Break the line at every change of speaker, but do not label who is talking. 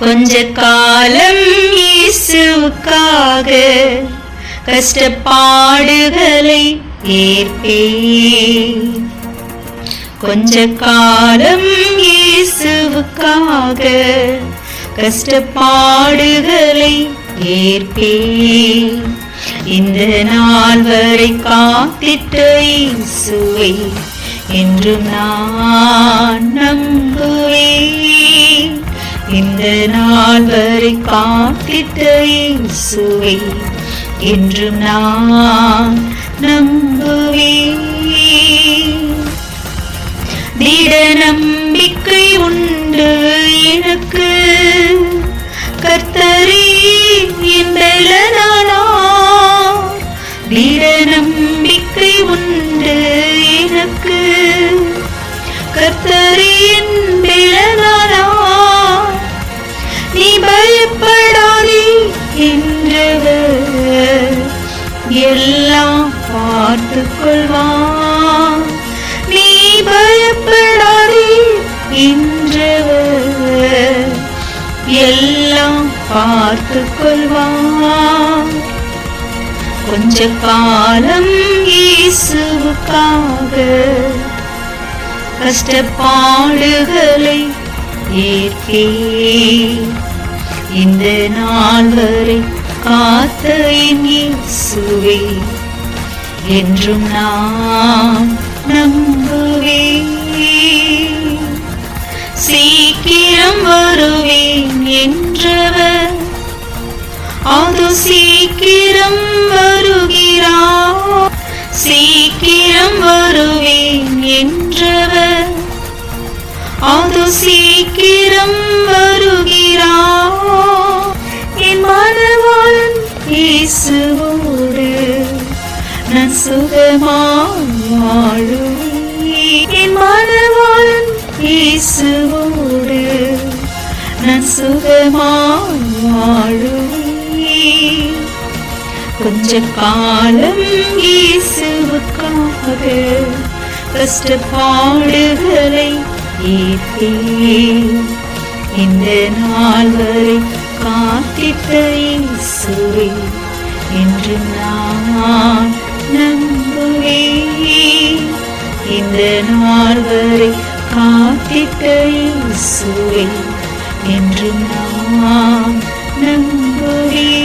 கொஞ்ச காலம் இயேசுவுக்காக கஷ்டப்பாடுகளை ஏற்பேன். கொஞ்ச காலம் இயேசுவுக்காக கஷ்டப்பாடுகளை ஏற்பேன். இந்த நாள் வரை காத்திட்ட இயேசுவை என்றும் நான் நம்புவேன். இந்த நாள் வரை காத்திட்ட இயேசுவை என்றும் நான் நம்புவேன். திட நம்பிக்கை உண்டு எனக்கு, கர்த்தரே என் பலனானார். திட நம்பிக்கை உண்டு எனக்கு, கர்த்தரே என் பலனானார். நீ பயப்படாதே என்றவர் எல்லாம் பார்த்துக் கொள்வான். நீ பயப்படாதே என்றவர் எல்லாம் பார்த்துக் கொள்வான். கொஞ்ச காலம் இயேசுவுக்காக கஷ்டப்பாடுகளை ஏற்பேன். இந்த நாள் வரை காத்த என் இயேசுவை என்றும் நான் நம்புவேன். சீக்கிரம் வருவேன் என்றவர் அது சீக்கிரம் வருகிறார். சீக்கிரம் வருவேன் என்றவர் அது சீக்கிரம் வருகிறார். என் மனவாளன் இயேசுவோடு நான் சுகமாய் வாழுவேன். என் மனவாளன் இயேசுவோடு நான் சுகமாய் வாழுவேன். கொஞ்ச காலம் இயேசுவுக்காக கஷ்டப்பாடுகளை ஏற்பேன். இந்த நாள் வரை காத்திட்ட இயேசுவை என்று நான் நம்புவேன். இந்த நாள் வரை காத்திட்ட இயேசுவை என்று நான் நம்புவேன்.